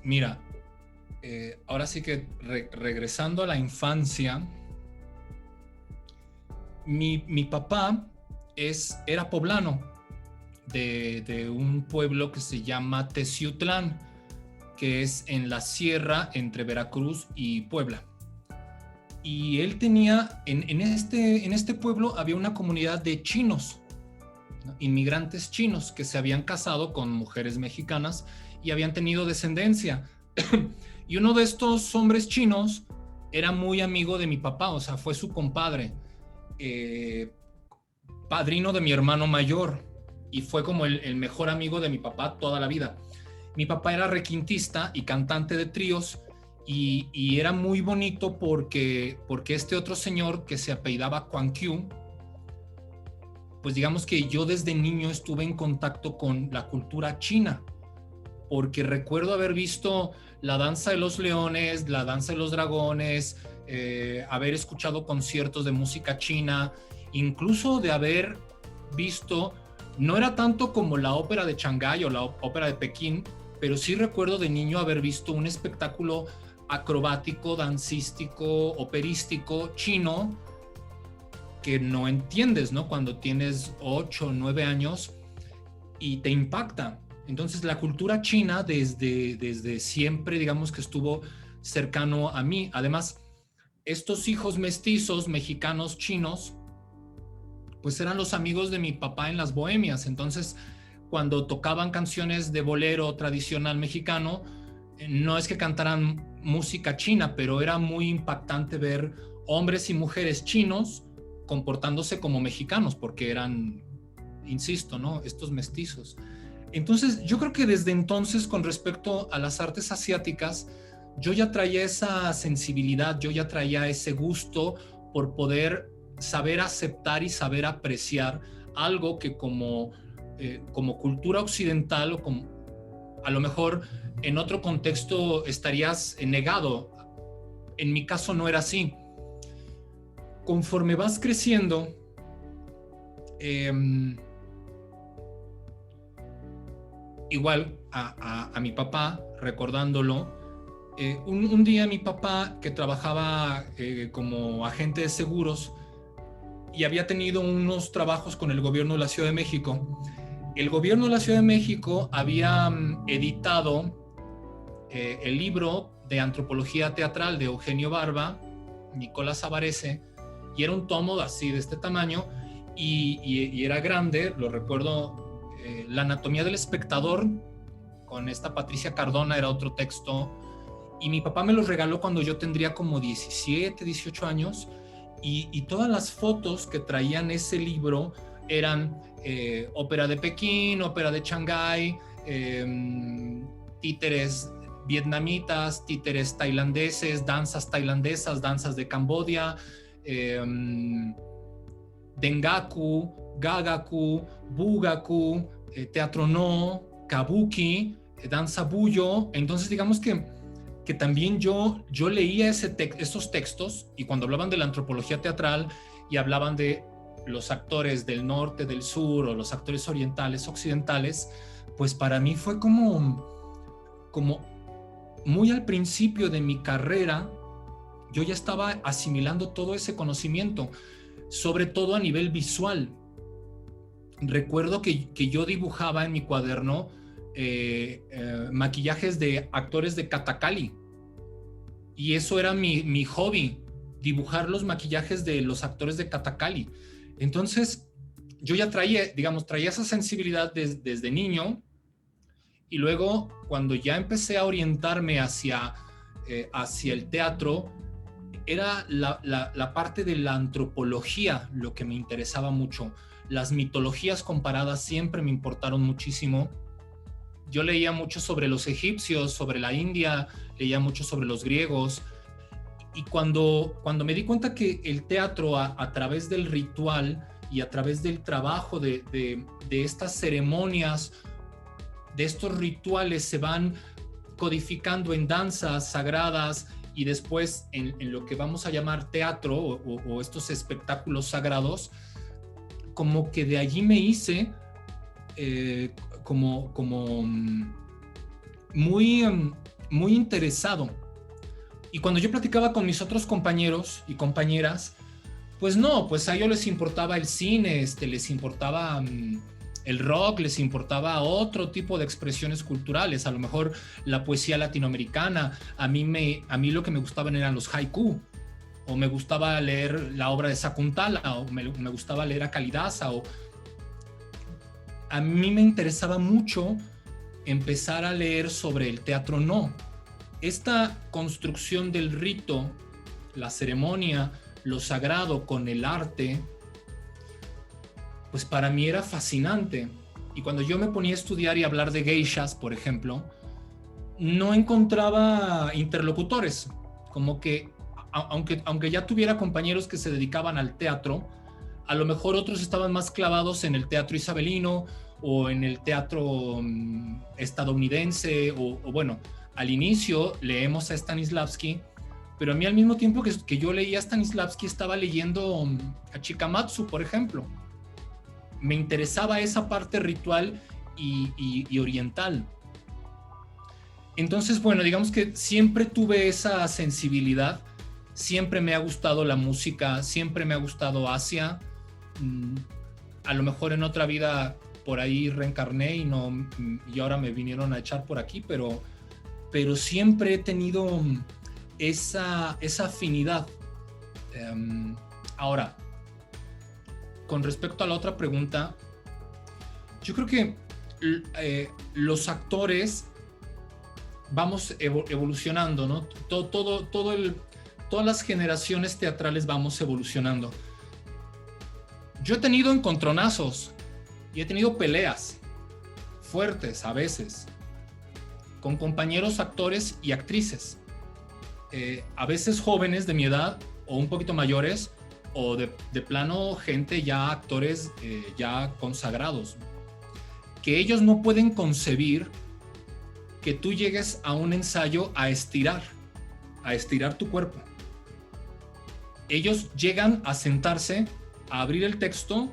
Mira, ahora sí que regresando a la infancia, mi papá era poblano de un pueblo que se llama Teciutlán, que es en la sierra entre Veracruz y Puebla. Y él tenía, en este pueblo había una comunidad de chinos, ¿no? Inmigrantes chinos que se habían casado con mujeres mexicanas y habían tenido descendencia. Y uno de estos hombres chinos era muy amigo de mi papá, o sea, fue su compadre, eh, padrino de mi hermano mayor, y fue como el mejor amigo de mi papá toda la vida. Mi papá era requintista y cantante de tríos, y era muy bonito porque este otro señor que se apellidaba Quan Qiu, pues digamos que yo desde niño estuve en contacto con la cultura china, porque recuerdo haber visto la danza de los leones, la danza de los dragones, haber escuchado conciertos de música china, incluso de haber visto, no era tanto como la ópera de Shanghái o la ópera de Pekín, pero sí recuerdo de niño haber visto un espectáculo acrobático, dancístico, operístico, chino, que no entiendes, ¿no? Cuando tienes 8 o 9 años y te impacta. Entonces la cultura china desde siempre, digamos que estuvo cercano a mí. Además, estos hijos mestizos mexicanos chinos, pues eran los amigos de mi papá en las bohemias. Entonces, cuando tocaban canciones de bolero tradicional mexicano, no es que cantaran música china, pero era muy impactante ver hombres y mujeres chinos comportándose como mexicanos, porque eran, insisto, ¿no? Estos mestizos. Entonces, yo creo que desde entonces, con respecto a las artes asiáticas, yo ya traía esa sensibilidad, yo ya traía ese gusto por poder saber aceptar y saber apreciar algo que como cultura occidental o como, a lo mejor en otro contexto estarías negado. En mi caso no era así. Conforme vas creciendo, eh, igual a mi papá, recordándolo, un día mi papá, que trabajaba como agente de seguros y había tenido unos trabajos con el gobierno de la Ciudad de México, el gobierno de la Ciudad de México había editado el libro de antropología teatral de Eugenio Barba, Nicolás Avarese, y era un tomo así de este tamaño, y era grande, lo recuerdo, La anatomía del espectador, con esta Patricia Cardona, era otro texto, y mi papá me los regaló cuando yo tendría como 17, 18 años, y todas las fotos que traían ese libro eran ópera de Pekín, ópera de Shanghái, títeres vietnamitas, títeres tailandeses, danzas tailandesas, danzas de Camboya, Dengaku, Gagaku, Bugaku, Teatro No, Kabuki, danza Buyo. Entonces digamos que también yo leía esos textos, y cuando hablaban de la antropología teatral y hablaban de los actores del norte, del sur, o los actores orientales, occidentales, pues para mí fue como muy al principio de mi carrera, yo ya estaba asimilando todo ese conocimiento, sobre todo a nivel visual. Recuerdo que yo dibujaba en mi cuaderno maquillajes de actores de Katakali, y eso era mi hobby, dibujar los maquillajes de los actores de Katakali. Entonces, yo ya traía esa sensibilidad desde niño, y luego cuando ya empecé a orientarme hacia el teatro, era la parte de la antropología lo que me interesaba mucho. Las mitologías comparadas siempre me importaron muchísimo. Yo leía mucho sobre los egipcios, sobre la India, leía mucho sobre los griegos, y cuando me di cuenta que el teatro a través del ritual y a través del trabajo de estas ceremonias, de estos rituales, se van codificando en danzas sagradas y después en lo que vamos a llamar teatro o estos espectáculos sagrados, como que de allí me hice como muy muy interesado. Y cuando yo platicaba con mis otros compañeros y compañeras, pues no, pues a ellos les importaba el cine, les importaba el rock, les importaba otro tipo de expresiones culturales, a lo mejor la poesía latinoamericana. A mí lo que me gustaban eran los haiku, o me gustaba leer la obra de Sakuntala, o me gustaba leer a Kalidasa, o a mí me interesaba mucho empezar a leer sobre el teatro no. Esta construcción del rito, la ceremonia, lo sagrado con el arte, pues para mí era fascinante. Y cuando yo me ponía a estudiar y hablar de geishas, por ejemplo, no encontraba interlocutores. Como que, aunque ya tuviera compañeros que se dedicaban al teatro, a lo mejor otros estaban más clavados en el teatro isabelino o en el teatro estadounidense, o bueno, al inicio leemos a Stanislavski, pero a mí al mismo tiempo que yo leía a Stanislavski estaba leyendo a Chikamatsu, por ejemplo. Me interesaba esa parte ritual y oriental. Entonces, bueno, digamos que siempre tuve esa sensibilidad, siempre me ha gustado la música, siempre me ha gustado Asia. A lo mejor en otra vida por ahí reencarné y ahora me vinieron a echar por aquí, pero siempre he tenido esa afinidad. Ahora, con respecto a la otra pregunta, yo creo que los actores vamos evolucionando, ¿no? Todas las generaciones teatrales vamos evolucionando. Yo he tenido encontronazos y he tenido peleas fuertes a veces con compañeros actores y actrices, a veces jóvenes de mi edad o un poquito mayores, o de plano gente ya actores ya consagrados, que ellos no pueden concebir que tú llegues a un ensayo a estirar tu cuerpo. Ellos llegan a sentarse, a abrir el texto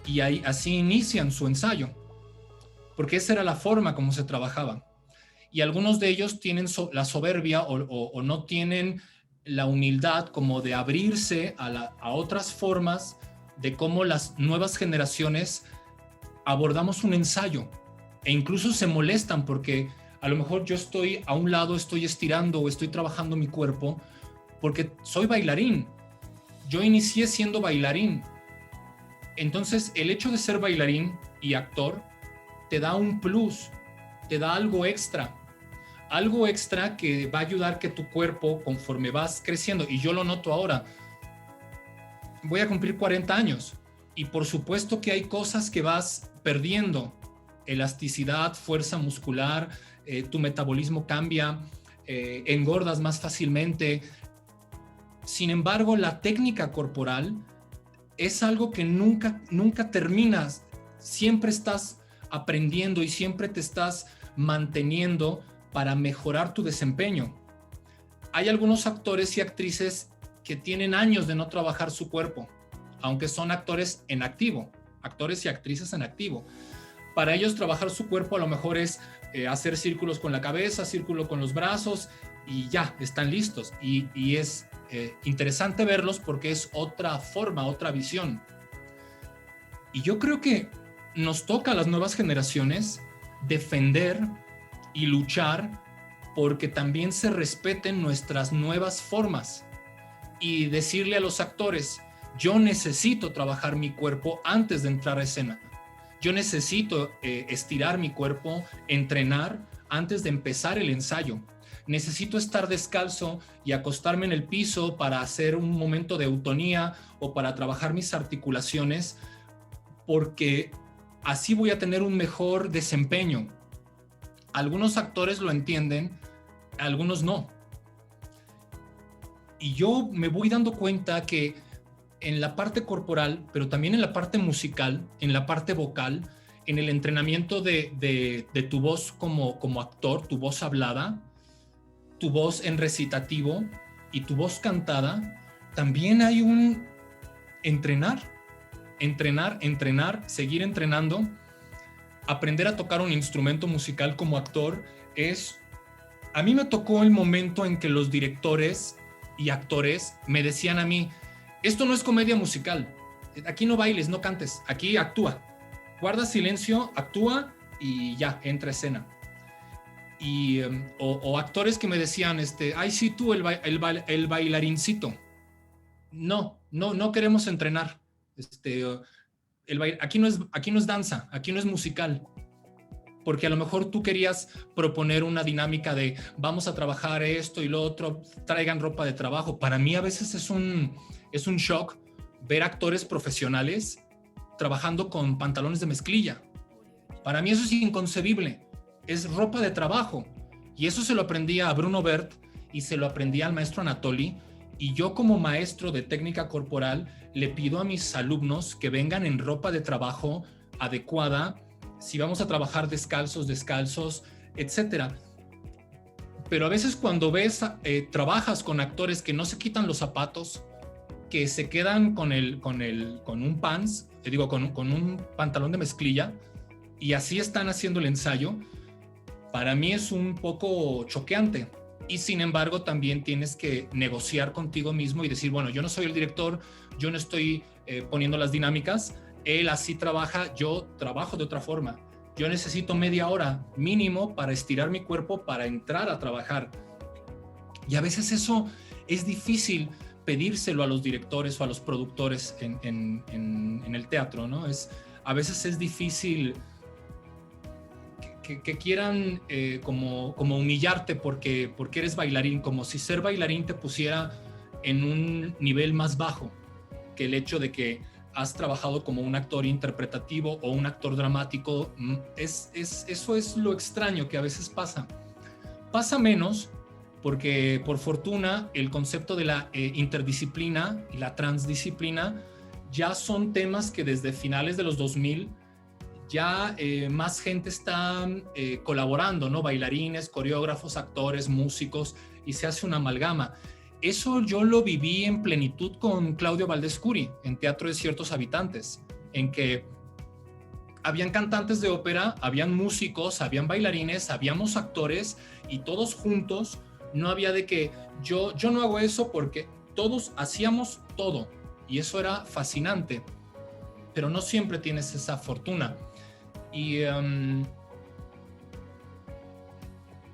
y así inician su ensayo, porque esa era la forma como se trabajaba. Y algunos de ellos tienen la soberbia o no tienen la humildad como de abrirse a otras formas de cómo las nuevas generaciones abordamos un ensayo, e incluso se molestan porque a lo mejor yo estoy a un lado, estoy estirando o estoy trabajando mi cuerpo porque soy bailarín. Yo inicié siendo bailarín. Entonces el hecho de ser bailarín y actor te da un plus, te da algo extra que va a ayudar que tu cuerpo, conforme vas creciendo, y yo lo noto ahora, voy a cumplir 40 años y por supuesto que hay cosas que vas perdiendo, elasticidad, fuerza muscular, tu metabolismo cambia, engordas más fácilmente. Sin embargo, la técnica corporal es algo que nunca terminas, siempre estás aprendiendo y siempre te estás manteniendo para mejorar tu desempeño. Hay algunos actores y actrices que tienen años de no trabajar su cuerpo, aunque son actores en activo, actores y actrices en activo. Para ellos trabajar su cuerpo a lo mejor es hacer círculos con la cabeza, círculo con los brazos y ya, están listos. Y es interesante verlos porque es otra forma, otra visión. Y yo creo que nos toca a las nuevas generaciones defender y luchar porque también se respeten nuestras nuevas formas y decirle a los actores, yo necesito trabajar mi cuerpo antes de entrar a escena. Yo necesito estirar mi cuerpo, entrenar antes de empezar el ensayo. Necesito estar descalzo y acostarme en el piso para hacer un momento de eutonía o para trabajar mis articulaciones, porque así voy a tener un mejor desempeño. Algunos actores lo entienden, algunos no. Y yo me voy dando cuenta que en la parte corporal, pero también en la parte musical, en la parte vocal, en el entrenamiento de tu voz como actor, tu voz hablada, tu voz en recitativo y tu voz cantada, también hay un entrenar, seguir entrenando. Aprender a tocar un instrumento musical como actor es A mí me tocó el momento en que los directores y actores me decían a mí, esto no es comedia musical, aquí no bailes, no cantes, aquí actúa, guarda silencio, actúa y ya, entra a escena. Y, o actores que me decían, ay, sí, tú, el bailarincito. No queremos entrenar. Aquí no es danza, aquí no es musical. Porque a lo mejor tú querías proponer una dinámica de vamos a trabajar esto y lo otro, traigan ropa de trabajo. Para mí a veces es un shock ver actores profesionales trabajando con pantalones de mezclilla. Para mí eso es inconcebible. Es ropa de trabajo. Y eso se lo aprendí a Bruno Bert y se lo aprendí al maestro Anatoly. Y yo como maestro de técnica corporal le pido a mis alumnos que vengan en ropa de trabajo adecuada, si vamos a trabajar descalzos, etcétera. Pero a veces cuando trabajas con actores que no se quitan los zapatos, que se quedan con un pants, con un pantalón de mezclilla, y así están haciendo el ensayo, para mí es un poco choqueante. Y sin embargo, también tienes que negociar contigo mismo y decir, bueno, yo no soy el director, yo no estoy poniendo las dinámicas, él así trabaja, yo trabajo de otra forma. Yo necesito media hora mínimo para estirar mi cuerpo para entrar a trabajar. Y a veces eso es difícil pedírselo a los directores o a los productores en el teatro, ¿no? A veces es difícil que quieran como humillarte porque eres bailarín, como si ser bailarín te pusiera en un nivel más bajo que el hecho de que has trabajado como un actor interpretativo o un actor dramático. Eso es lo extraño que a veces pasa. Pasa menos porque, por fortuna, el concepto de la interdisciplina y la transdisciplina ya son temas que desde finales de los 2000 ya más gente está colaborando, ¿no? Bailarines, coreógrafos, actores, músicos, y se hace una amalgama. Eso yo lo viví en plenitud con Claudio Valdés Curi, en Teatro de Ciertos Habitantes, en que habían cantantes de ópera, habían músicos, habían bailarines, habíamos actores, y todos juntos. No había de que yo no hago eso, porque todos hacíamos todo, y eso era fascinante, pero no siempre tienes esa fortuna. Y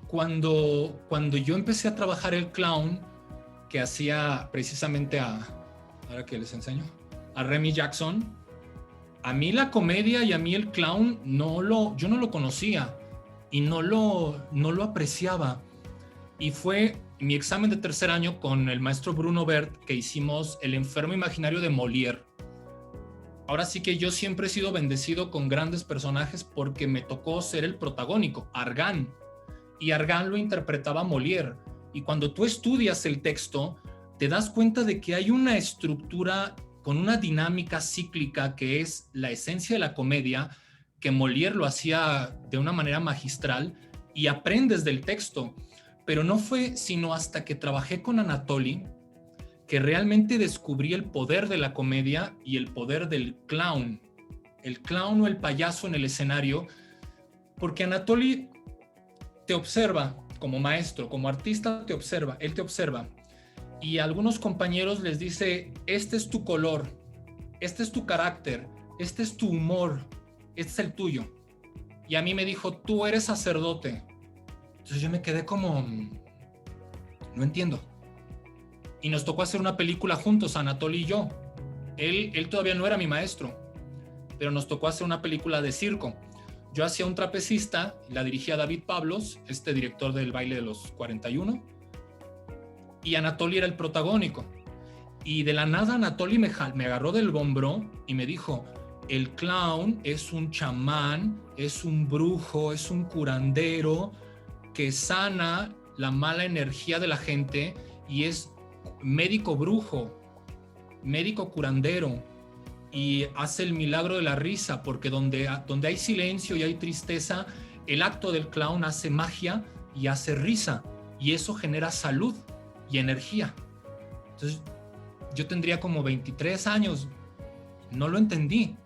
cuando yo empecé a trabajar el clown, que hacía precisamente ahora que les enseño, a Remy Jackson, a mí la comedia y a mí el clown yo no lo conocía y no lo apreciaba. Y fue mi examen de tercer año con el maestro Bruno Bert, que hicimos El enfermo imaginario de Molière. Ahora sí que yo siempre he sido bendecido con grandes personajes porque me tocó ser el protagónico, Argan. Y Argan lo interpretaba Molière. Y cuando tú estudias el texto, te das cuenta de que hay una estructura con una dinámica cíclica que es la esencia de la comedia, que Molière lo hacía de una manera magistral, y aprendes del texto. Pero no fue sino hasta que trabajé con Anatoly que realmente descubrí el poder de la comedia y el poder del clown. El clown o el payaso en el escenario, porque Anatoly te observa como maestro, como artista te observa, él te observa. Y a algunos compañeros les dice, este es tu color, este es tu carácter, este es tu humor, este es el tuyo. Y a mí me dijo, tú eres sacerdote. Entonces yo me quedé como, no entiendo. Y nos tocó hacer una película juntos, Anatoly y yo. Él todavía no era mi maestro, pero nos tocó hacer una película de circo. Yo hacía un trapecista, la dirigía David Pablos, director del baile de los 41, y Anatoly era el protagónico. Y de la nada Anatoly me agarró del hombro y me dijo, el clown es un chamán, es un brujo, es un curandero que sana la mala energía de la gente y es médico brujo, médico curandero, y hace el milagro de la risa, porque donde hay silencio y hay tristeza, el acto del clown hace magia y hace risa, y eso genera salud y energía. Entonces yo tendría como 23 años, no lo entendí,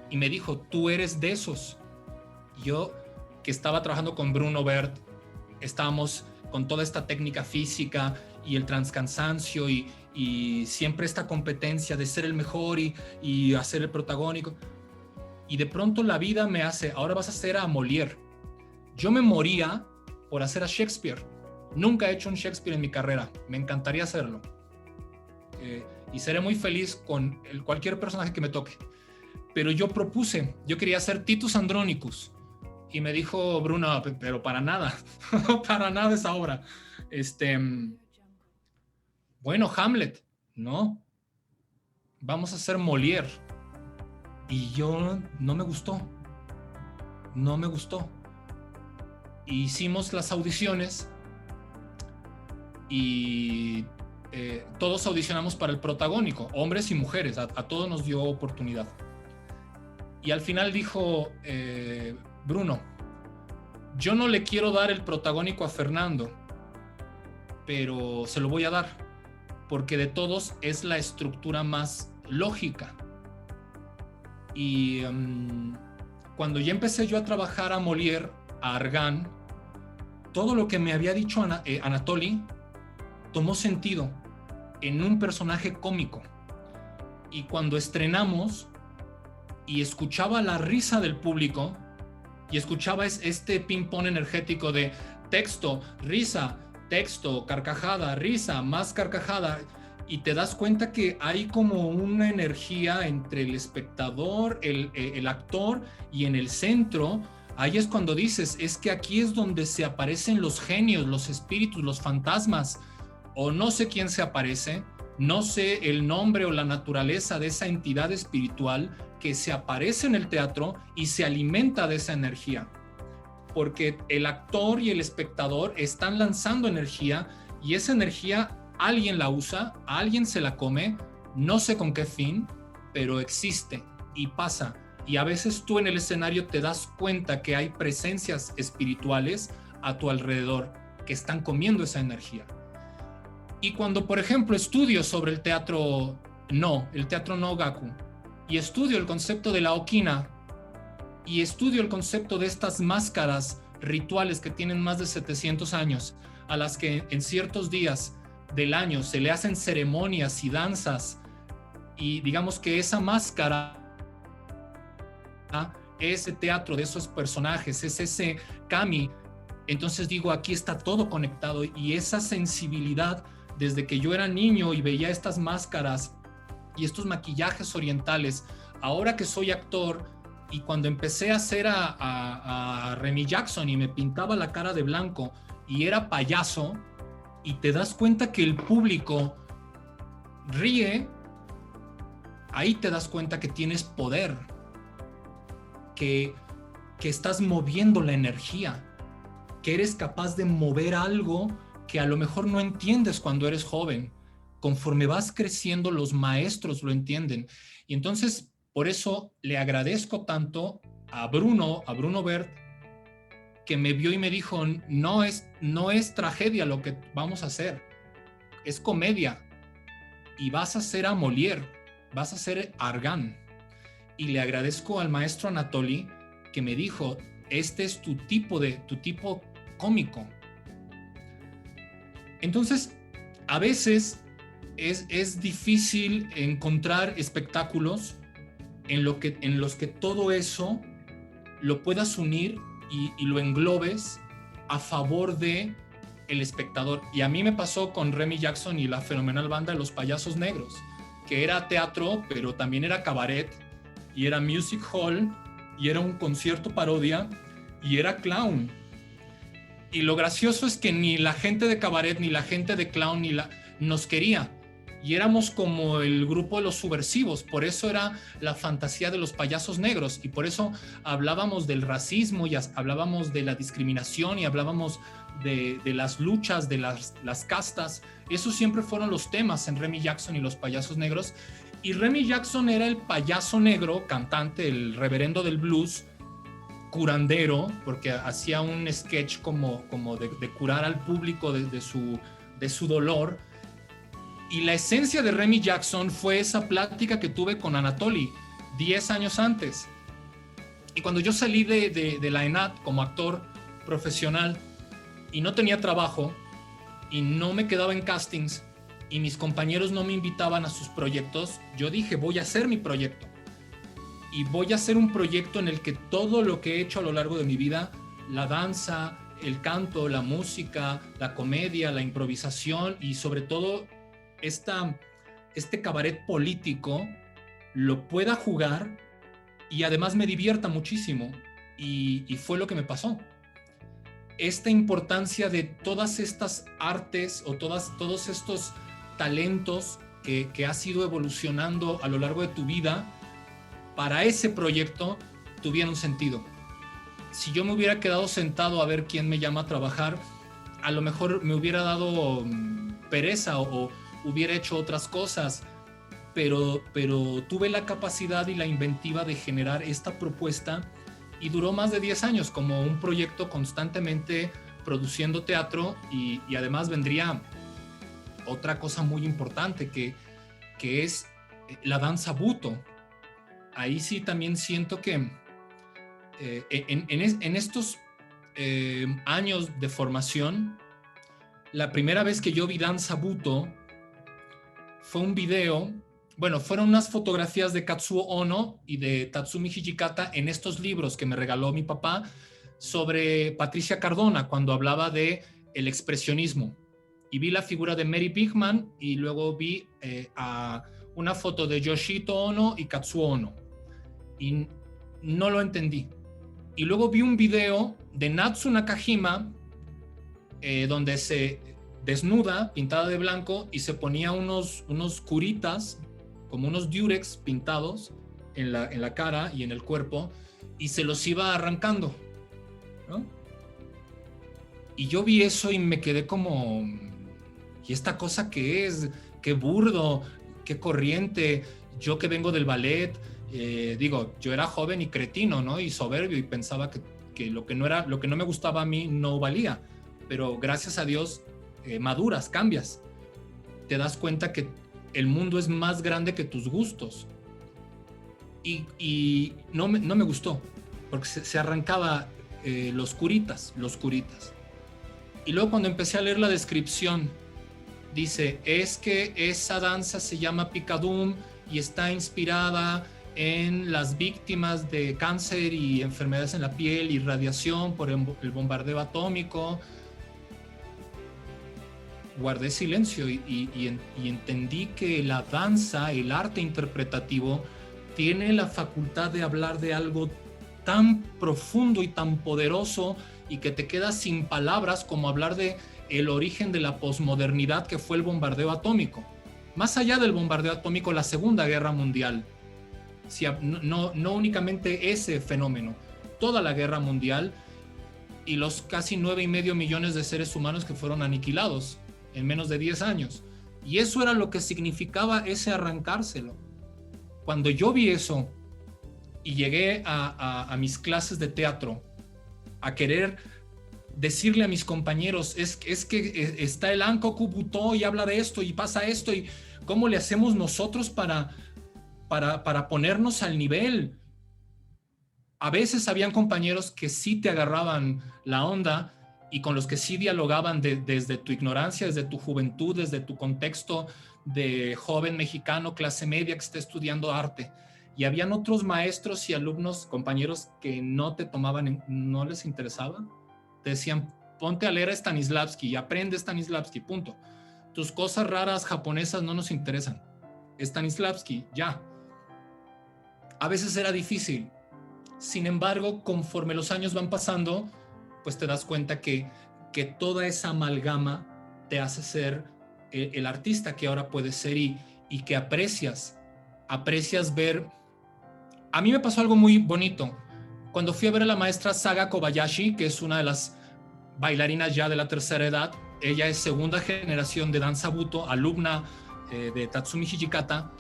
y me dijo, tú eres de esos. Y yo, que estaba trabajando con Bruno Bert, estábamos con toda esta técnica física y el transcansancio y siempre esta competencia de ser el mejor y hacer el protagónico. Y de pronto la vida me hace, ahora vas a hacer a Molière. Yo me moría por hacer a Shakespeare. Nunca he hecho un Shakespeare en mi carrera. Me encantaría hacerlo. Y seré muy feliz con cualquier personaje que me toque. Pero yo quería hacer Titus Andronicus. Y me dijo Bruno, pero para nada, para nada esa obra. Bueno, Hamlet, no. Vamos a hacer Molière. Y yo no me gustó. Hicimos las audiciones y todos audicionamos para el protagónico, hombres y mujeres, a todos nos dio oportunidad. Y al final dijo Bruno, yo no le quiero dar el protagónico a Fernando, pero se lo voy a dar, porque de todos es la estructura más lógica. Y cuando ya empecé yo a trabajar a Molière, a Argan, todo lo que me había dicho Anatoly tomó sentido en un personaje cómico. Y cuando estrenamos y escuchaba la risa del público y escuchaba este ping-pong energético de texto, risa, texto, carcajada, risa, más carcajada, y te das cuenta que hay como una energía entre el espectador, el actor, y en el centro, ahí es cuando dices, es que aquí es donde se aparecen los genios, los espíritus, los fantasmas, o no sé quién se aparece, no sé el nombre o la naturaleza de esa entidad espiritual que se aparece en el teatro y se alimenta de esa energía, porque el actor y el espectador están lanzando energía, y esa energía alguien la usa, alguien se la come, no sé con qué fin, pero existe y pasa. Y a veces tú en el escenario te das cuenta que hay presencias espirituales a tu alrededor que están comiendo esa energía. Y cuando, por ejemplo, estudio sobre el teatro no gaku, y estudio el concepto de la okina, y estudio el concepto de estas máscaras rituales que tienen más de 700 años, a las que en ciertos días del año se le hacen ceremonias y danzas, y digamos que esa máscara, ese teatro de esos personajes, es ese kami. Entonces digo, aquí está todo conectado, y esa sensibilidad desde que yo era niño y veía estas máscaras y estos maquillajes orientales, ahora que soy actor, y cuando empecé a hacer a Remy Jackson y me pintaba la cara de blanco y era payaso, y te das cuenta que el público ríe, ahí te das cuenta que tienes poder, que estás moviendo la energía, que eres capaz de mover algo que a lo mejor no entiendes cuando eres joven. Conforme vas creciendo, los maestros lo entienden. Y entonces, por eso le agradezco tanto a Bruno Bert, que me vio y me dijo, no es tragedia lo que vamos a hacer, es comedia, y vas a hacer a Molière, vas a hacer Argan. Y le agradezco al maestro Anatoly que me dijo, este es tu tipo cómico. Entonces, a veces es difícil encontrar espectáculos en los que todo eso lo puedas unir y lo englobes a favor de el espectador. Y a mí me pasó con Remy Jackson y la fenomenal banda de Los Payasos Negros, que era teatro, pero también era cabaret, y era music hall, y era un concierto parodia, y era clown. Y lo gracioso es que ni la gente de cabaret, ni la gente de clown, nos quería. Y éramos como el grupo de los subversivos, por eso era la fantasía de Los Payasos Negros, y por eso hablábamos del racismo, y hablábamos de la discriminación, y hablábamos de las luchas, de las castas. Esos siempre fueron los temas en Remy Jackson y Los Payasos Negros. Y Remy Jackson era el payaso negro, cantante, el reverendo del blues, curandero, porque hacía un sketch como de curar al público de su dolor. Y la esencia de Remy Jackson fue esa plática que tuve con Anatoly 10 años antes. Y cuando yo salí de la ENAD como actor profesional, y no tenía trabajo y no me quedaba en castings y mis compañeros no me invitaban a sus proyectos, yo dije, voy a hacer mi proyecto. Y voy a hacer un proyecto en el que todo lo que he hecho a lo largo de mi vida, la danza, el canto, la música, la comedia, la improvisación y sobre todo este cabaret político, lo pueda jugar y además me divierta muchísimo. Y fue lo que me pasó. Esta importancia de todas estas artes o todos estos talentos que has ido evolucionando a lo largo de tu vida, para ese proyecto tuvieron sentido. Si yo me hubiera quedado sentado a ver quién me llama a trabajar, a lo mejor me hubiera dado pereza o hubiera hecho otras cosas, pero tuve la capacidad y la inventiva de generar esta propuesta y duró más de 10 años como un proyecto constantemente produciendo teatro y además vendría otra cosa muy importante que es la danza buto. Ahí sí también siento que en estos años de formación, la primera vez que yo vi danza buto fue un video, bueno, fueron unas fotografías de Katsuo Ono y de Tatsumi Hijikata en estos libros que me regaló mi papá sobre Patricia Cardona cuando hablaba de el expresionismo. Y vi la figura de Mary Bigman y luego vi a una foto de Yoshito Ono y Katsuo Ono. Y no lo entendí. Y luego vi un video de Natsu Nakajima donde se desnuda, pintada de blanco, y se ponía unos curitas, como unos diurex pintados en la cara y en el cuerpo, y se los iba arrancando, ¿no? Y yo vi eso y me quedé como, ¿y esta cosa qué es? Qué burdo, qué corriente. Yo que vengo del ballet, yo era joven y cretino, ¿no? Y soberbio, y pensaba que lo que no me gustaba a mí no valía. Pero gracias a Dios maduras, cambias. Te das cuenta que el mundo es más grande que tus gustos. Y no me gustó, porque se arrancaba los curitas. Y luego cuando empecé a leer la descripción, dice, es que esa danza se llama Picadum y está inspirada en las víctimas de cáncer y enfermedades en la piel y radiación por el bombardeo atómico. Guardé silencio y entendí que la danza, el arte interpretativo, tiene la facultad de hablar de algo tan profundo y tan poderoso y que te quedas sin palabras, como hablar de el origen de la posmodernidad, que fue el bombardeo atómico. Más allá del bombardeo atómico, la Segunda Guerra Mundial. No únicamente ese fenómeno, toda la guerra mundial y los casi 9,5 millones de seres humanos que fueron aniquilados en menos de 10 años. Y eso era lo que significaba ese arrancárselo. Cuando yo vi eso y llegué a mis clases de teatro a querer decirle a mis compañeros, es que está el Ankoku Buto y habla de esto y pasa esto, y cómo le hacemos nosotros para ponernos al nivel. A veces habían compañeros que sí te agarraban la onda y con los que sí dialogaban desde tu ignorancia, desde tu juventud, desde tu contexto de joven mexicano, clase media, que está estudiando arte. Y habían otros maestros y alumnos, compañeros, que no te tomaban, no les interesaba. Te decían, ponte a leer a Stanislavski y aprende Stanislavski, punto. Tus cosas raras japonesas no nos interesan. Stanislavski, ya. A veces era difícil. Sin embargo, conforme los años van pasando, pues te das cuenta que toda esa amalgama te hace ser el artista que ahora puedes ser y que aprecias ver. A mí me pasó algo muy bonito. Cuando fui a ver a la maestra Saga Kobayashi, que es una de las bailarinas ya de la tercera edad, ella es segunda generación de danza buto, alumna de Tatsumi Hijikata,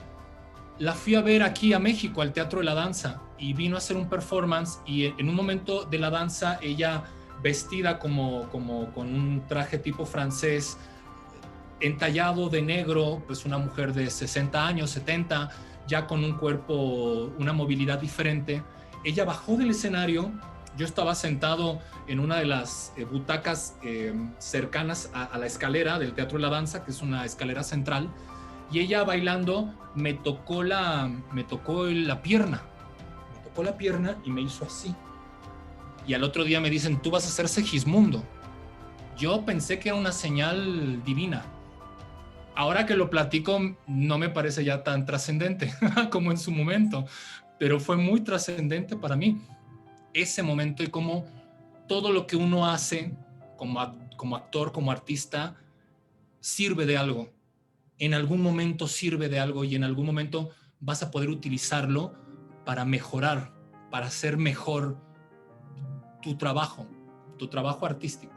la fui a ver aquí a México, al Teatro de la Danza, y vino a hacer un performance, y en un momento de la danza, ella vestida como con un traje tipo francés, entallado de negro, pues una mujer de 60 años, 70, ya con un cuerpo, una movilidad diferente. Ella bajó del escenario Yo estaba sentado en una de las butacas cercanas a la escalera del Teatro de la Danza, que es una escalera central, y ella bailando me tocó la pierna y me hizo así. Y al otro día me dicen, tú vas a ser Segismundo. Yo pensé que era una señal divina. Ahora que lo platico, no me parece ya tan trascendente como en su momento, pero fue muy trascendente para mí ese momento, y cómo todo lo que uno hace como actor, como artista, sirve de algo. En algún momento sirve de algo, y en algún momento vas a poder utilizarlo para mejorar, para hacer mejor tu trabajo artístico.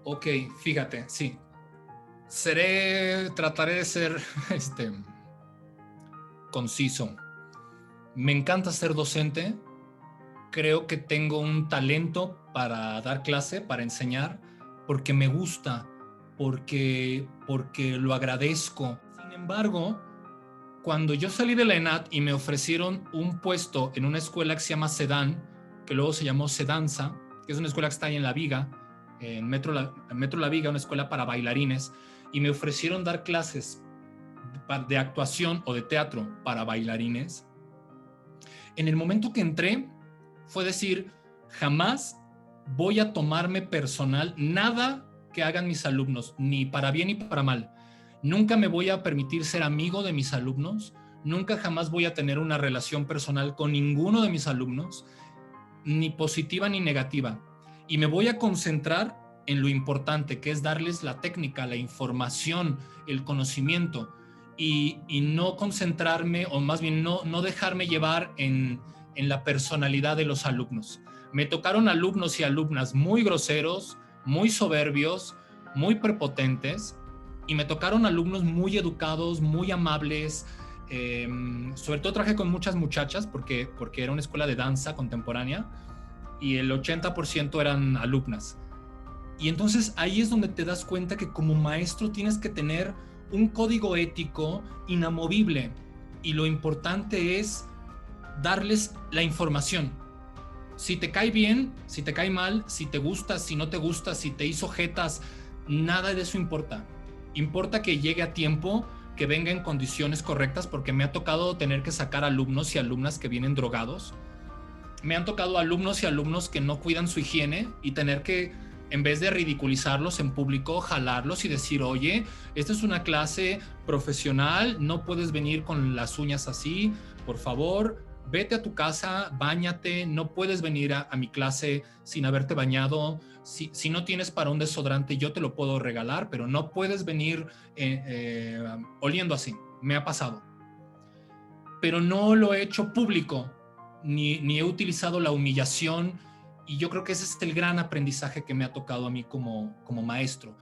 Ok, fíjate, sí. Trataré de ser conciso. Me encanta ser docente. Creo que tengo un talento para dar clase, para enseñar, porque me gusta, porque lo agradezco. Sin embargo, cuando yo salí de la ENAD y me ofrecieron un puesto en una escuela que se llama Sedán, que luego se llamó Sedanza, que es una escuela que está ahí en La Viga, en Metro La Viga, una escuela para bailarines, y me ofrecieron dar clases de actuación o de teatro para bailarines. En el momento que entré, fue decir, jamás voy a tomarme personal nada que hagan mis alumnos, ni para bien ni para mal. Nunca me voy a permitir ser amigo de mis alumnos, nunca jamás voy a tener una relación personal con ninguno de mis alumnos, ni positiva ni negativa. Y me voy a concentrar en lo importante, que es darles la técnica, la información, el conocimiento, y no concentrarme, o más bien no dejarme llevar en la personalidad de los alumnos. Me tocaron alumnos y alumnas muy groseros, muy soberbios, muy prepotentes, y me tocaron alumnos muy educados, muy amables. Sobre todo trabajé con muchas muchachas porque era una escuela de danza contemporánea, y el 80% eran alumnas. Y entonces ahí es donde te das cuenta que como maestro tienes que tener un código ético inamovible, y lo importante es darles la información. Si te cae bien, si te cae mal, si te gusta, si no te gusta, si te hizo jetas, nada de eso importa. Importa que llegue a tiempo, que venga en condiciones correctas, porque me ha tocado tener que sacar alumnos y alumnas que vienen drogados. Me han tocado alumnos y alumnos que no cuidan su higiene, y tener que, en vez de ridiculizarlos en público, jalarlos y decir, oye, esta es una clase profesional, no puedes venir con las uñas así, por favor, vete a tu casa, báñate, no puedes venir a mi clase sin haberte bañado. Si no tienes para un desodorante, yo te lo puedo regalar, pero no puedes venir oliendo así. Me ha pasado. Pero no lo he hecho público, ni he utilizado la humillación, y yo creo que ese es el gran aprendizaje que me ha tocado a mí como maestro.